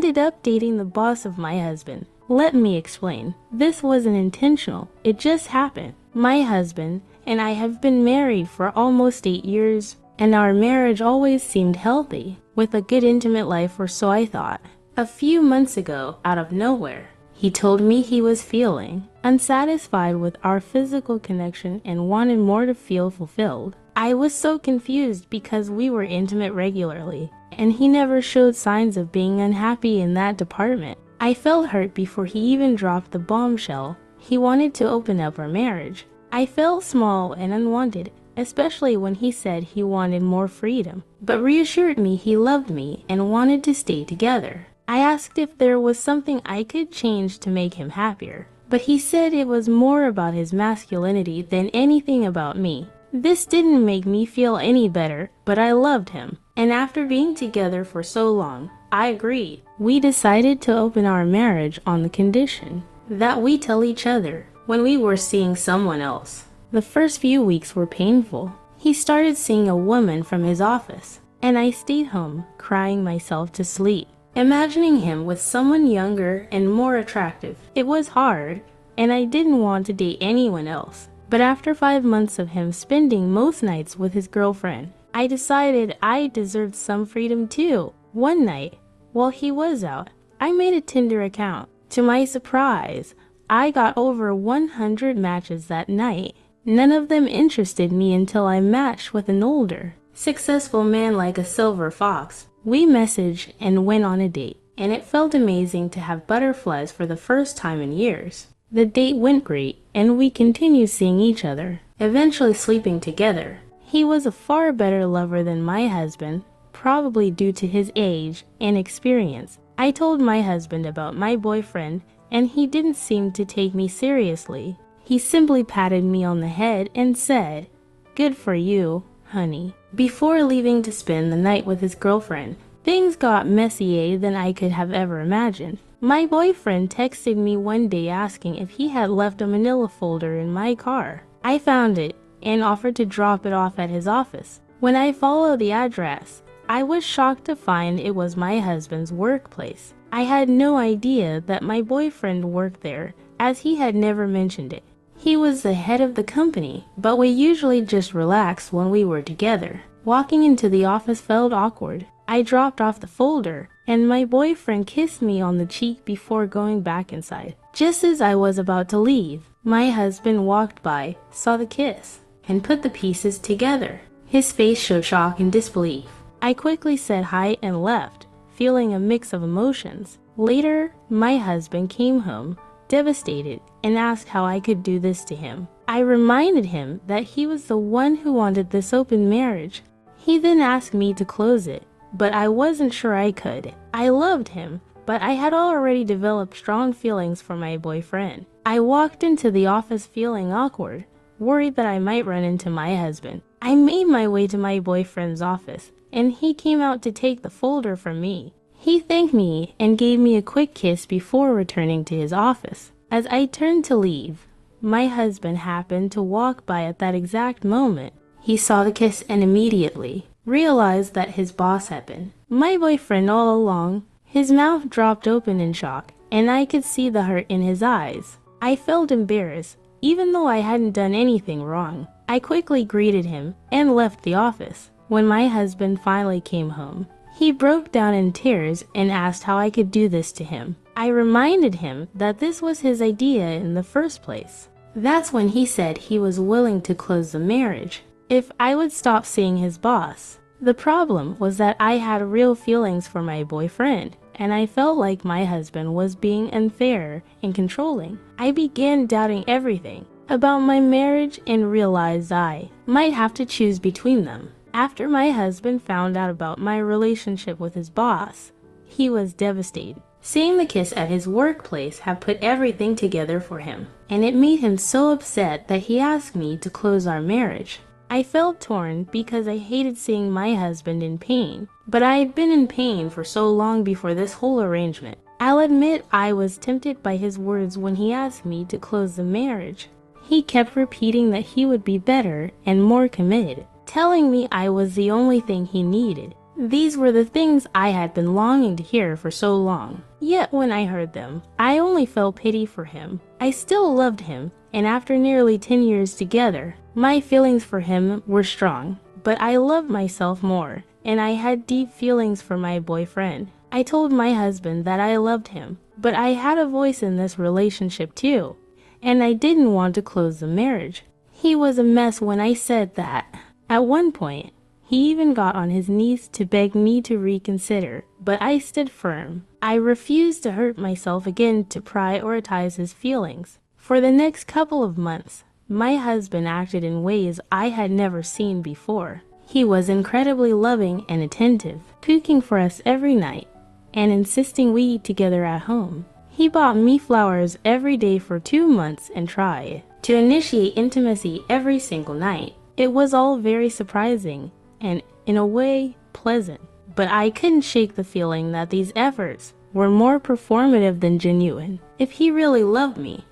ended up dating the boss of my husband. Let me explain. This wasn't intentional. It just happened. My husband and I have been married for almost 8 years, and our marriage always seemed healthy, with a good intimate life, or so I thought. A few months ago, out of nowhere, he told me he was feeling unsatisfied with our physical connection and wanted more to feel fulfilled. I was so confused because we were intimate regularly, and he never showed signs of being unhappy in that department. I felt hurt before he even dropped the bombshell. He wanted to open up our marriage. I felt small and unwanted, especially when he said he wanted more freedom, but reassured me he loved me and wanted to stay together. I asked if there was something I could change to make him happier, but he said it was more about his masculinity than anything about me. This didn't make me feel any better, but I loved him, and after being together for so long, I agreed. We decided to open our marriage on the condition that we tell each other when we were seeing someone else. The first few weeks were painful. He started seeing a woman from his office, and I stayed home, crying myself to sleep, imagining him with someone younger and more attractive. It was hard, and I didn't want to date anyone else. But after 5 months of him spending most nights with his girlfriend, I decided I deserved some freedom too. One night, while he was out, I made a Tinder account. To my surprise, I got over 100 matches that night. None of them interested me until I matched with an older, successful man like a silver fox. We messaged and went on a date, and it felt amazing to have butterflies for the first time in years. The date went great, and we continued seeing each other, eventually sleeping together. He was a far better lover than my husband, probably due to his age and experience. I told my husband about my boyfriend, and he didn't seem to take me seriously. He simply patted me on the head and said, "Good for you, honey," before leaving to spend the night with his girlfriend. Things got messier than I could have ever imagined. My boyfriend texted me one day asking if he had left a manila folder in my car. I found it and offered to drop it off at his office. When I followed the address, I was shocked to find it was my husband's workplace. I had no idea that my boyfriend worked there, as he had never mentioned it. He was the head of the company, but we usually just relaxed when we were together. Walking into the office felt awkward. I dropped off the folder, and my boyfriend kissed me on the cheek before going back inside. Just as I was about to leave, my husband walked by, saw the kiss, and put the pieces together. His face showed shock and disbelief. I quickly said hi and left, feeling a mix of emotions. Later, my husband came home, devastated, and asked how I could do this to him. I reminded him that he was the one who wanted this open marriage. He then asked me to close it, but I wasn't sure I could. I loved him, but I had already developed strong feelings for my boyfriend. I walked into the office feeling awkward, worried that I might run into my husband. I made my way to my boyfriend's office, and he came out to take the folder from me. He thanked me and gave me a quick kiss before returning to his office. As I turned to leave, my husband happened to walk by at that exact moment. He saw the kiss and immediately realized that his boss had been my boyfriend all along. His mouth dropped open in shock, and I could see the hurt in his eyes. I felt embarrassed, even though I hadn't done anything wrong. I quickly greeted him and left the office. When my husband finally came home, he broke down in tears and asked how I could do this to him. I reminded him that this was his idea in the first place. That's when he said he was willing to close the marriage if I would stop seeing his boss. The problem was that I had real feelings for my boyfriend, and I felt like my husband was being unfair and controlling. I began doubting everything about my marriage and realized I might have to choose between them. After my husband found out about my relationship with his boss, he was devastated. Seeing the kiss at his workplace had put everything together for him, and it made him so upset that he asked me to close our marriage. I felt torn because I hated seeing my husband in pain, but I had been in pain for so long before this whole arrangement. I'll admit I was tempted by his words when he asked me to close the marriage. He kept repeating that he would be better and more committed, telling me I was the only thing he needed. These were the things I had been longing to hear for so long. Yet when I heard them, I only felt pity for him. I still loved him, and after nearly 10 years together, my feelings for him were strong. But I loved myself more, and I had deep feelings for my boyfriend. I told my husband that I loved him, but I had a voice in this relationship too, and I didn't want to close the marriage. He was a mess when I said that. At one point, he even got on his knees to beg me to reconsider, but I stood firm. I refused to hurt myself again to prioritize his feelings. For the next couple of months, my husband acted in ways I had never seen before. He was incredibly loving and attentive, cooking for us every night, and insisting we eat together at home. He bought me flowers every day for 2 months and tried to initiate intimacy every single night. It was all very surprising and, in a way, pleasant. But I couldn't shake the feeling that these efforts were more performative than genuine. If he really loved me,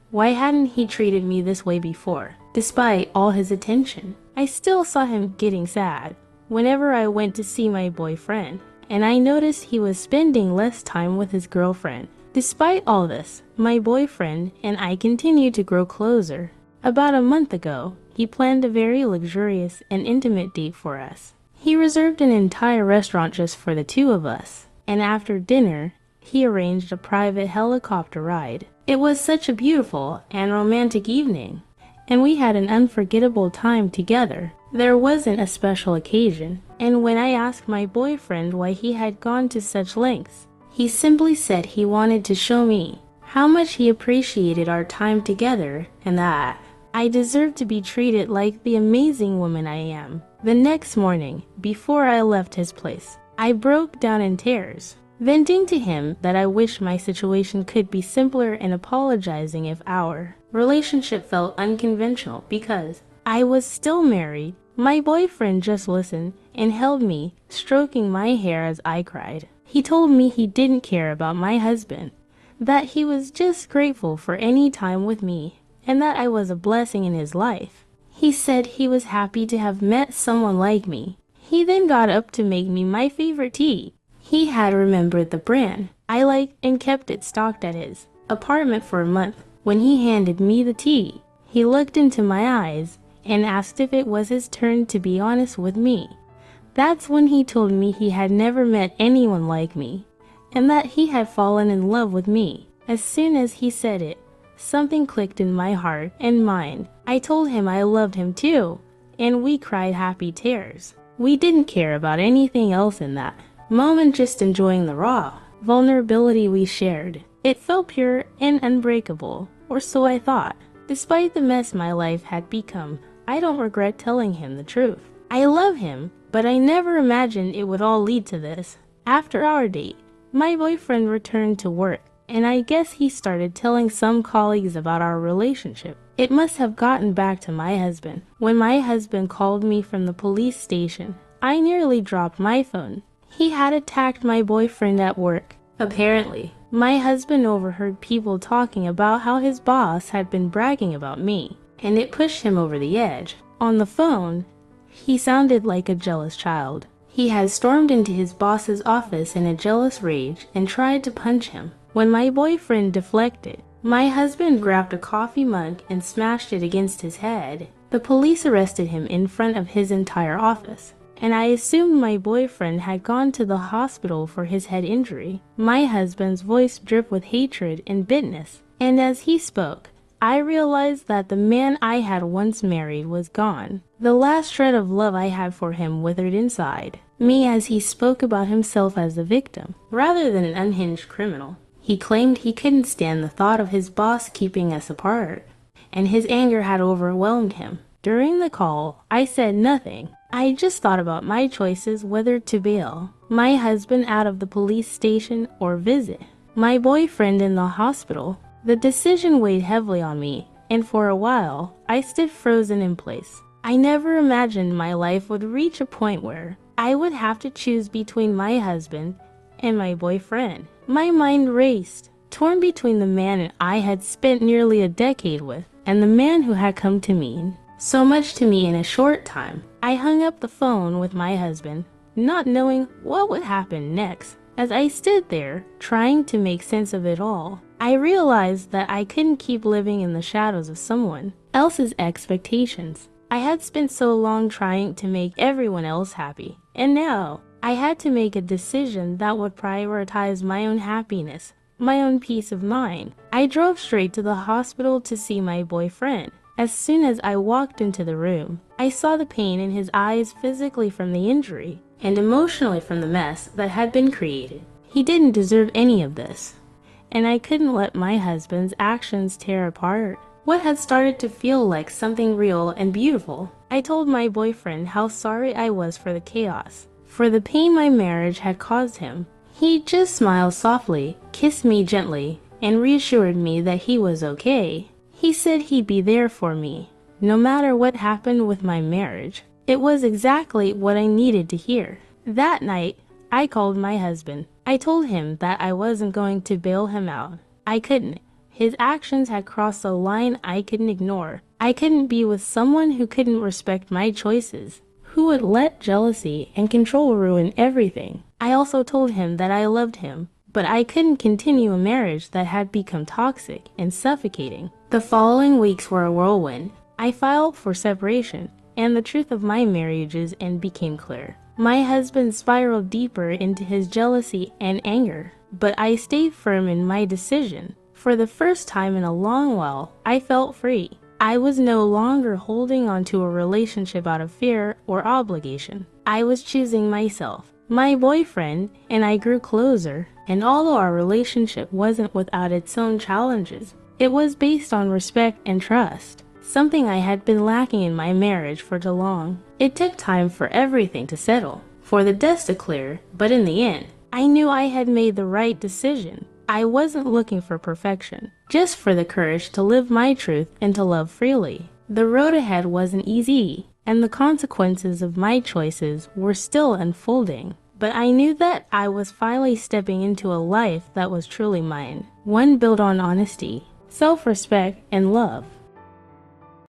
why hadn't he treated me this way before? Despite all his attention, I still saw him getting sad whenever I went to see my boyfriend, and I noticed he was spending less time with his girlfriend. Despite all this, my boyfriend and I continued to grow closer. About a month ago, he planned a very luxurious and intimate date for us. He reserved an entire restaurant just for the two of us, and after dinner, he arranged a private helicopter ride. It was such a beautiful and romantic evening, and we had an unforgettable time together. There wasn't a special occasion, and when I asked my boyfriend why he had gone to such lengths, he simply said he wanted to show me how much he appreciated our time together and that I deserved to be treated like the amazing woman I am. The next morning, before I left his place, I broke down in tears, venting to him that I wished my situation could be simpler and apologizing if our relationship felt unconventional because I was still married. My boyfriend just listened and held me, stroking my hair as I cried. He told me he didn't care about my husband, that he was just grateful for any time with me, and that I was a blessing in his life. He said he was happy to have met someone like me. He then got up to make me my favorite tea. He had remembered the brand I liked and kept it stocked at his apartment for a month. When he handed me the tea, he looked into my eyes and asked if it was his turn to be honest with me. That's when he told me he had never met anyone like me, and that he had fallen in love with me. As soon as he said it, something clicked in my heart and mind. I told him I loved him too, and we cried happy tears. We didn't care about anything else in that moment, just enjoying the raw vulnerability we shared. It felt pure and unbreakable, or so I thought. Despite the mess my life had become, I don't regret telling him the truth. I love him, but I never imagined it would all lead to this. After our date, my boyfriend returned to work, and I guess he started telling some colleagues about our relationship. It must have gotten back to my husband. When my husband called me from the police station, I nearly dropped my phone. He had attacked my boyfriend at work. Apparently, my husband overheard people talking about how his boss had been bragging about me, and it pushed him over the edge. On the phone, he sounded like a jealous child. He had stormed into his boss's office in a jealous rage and tried to punch him. When my boyfriend deflected, my husband grabbed a coffee mug and smashed it against his head. The police arrested him in front of his entire office, and I assumed my boyfriend had gone to the hospital for his head injury. My husband's voice dripped with hatred and bitterness, and as he spoke, I realized that the man I had once married was gone. The last shred of love I had for him withered inside me as he spoke about himself as a victim, rather than an unhinged criminal. He claimed he couldn't stand the thought of his boss keeping us apart, and his anger had overwhelmed him. During the call, I said nothing. I just thought about my choices, whether to bail my husband out of the police station or visit my boyfriend in the hospital. The decision weighed heavily on me, and for a while, I stood frozen in place. I never imagined my life would reach a point where I would have to choose between my husband and my boyfriend. My mind raced, torn between the man I had spent nearly a decade with and the man who had come to mean so much to me in a short time. I hung up the phone with my husband, not knowing what would happen next. As I stood there, trying to make sense of it all, I realized that I couldn't keep living in the shadows of someone else's expectations. I had spent so long trying to make everyone else happy, and now I had to make a decision that would prioritize my own happiness, my own peace of mind. I drove straight to the hospital to see my boyfriend. As soon as I walked into the room, I saw the pain in his eyes physically from the injury and emotionally from the mess that had been created. He didn't deserve any of this, and I couldn't let my husband's actions tear apart what had started to feel like something real and beautiful. I told my boyfriend how sorry I was for the chaos, for the pain my marriage had caused him. He just smiled softly, kissed me gently, and reassured me that he was okay. He said he'd be there for me, no matter what happened with my marriage. It was exactly what I needed to hear. That night, I called my husband. I told him that I wasn't going to bail him out. I couldn't. His actions had crossed a line I couldn't ignore. I couldn't be with someone who couldn't respect my choices, who would let jealousy and control ruin everything. I also told him that I loved him, but I couldn't continue a marriage that had become toxic and suffocating. The following weeks were a whirlwind. I filed for separation, and the truth of my marriage's end became clear. My husband spiraled deeper into his jealousy and anger, but I stayed firm in my decision. For the first time in a long while, I felt free. I was no longer holding on to a relationship out of fear or obligation. I was choosing myself. My boyfriend and I grew closer, and although our relationship wasn't without its own challenges, it was based on respect and trust, something I had been lacking in my marriage for too long. It took time for everything to settle, for the dust to clear, but in the end, I knew I had made the right decision. I wasn't looking for perfection, just for the courage to live my truth and to love freely. The road ahead wasn't easy, and the consequences of my choices were still unfolding. But I knew that I was finally stepping into a life that was truly mine, one built on honesty, self-respect, and love.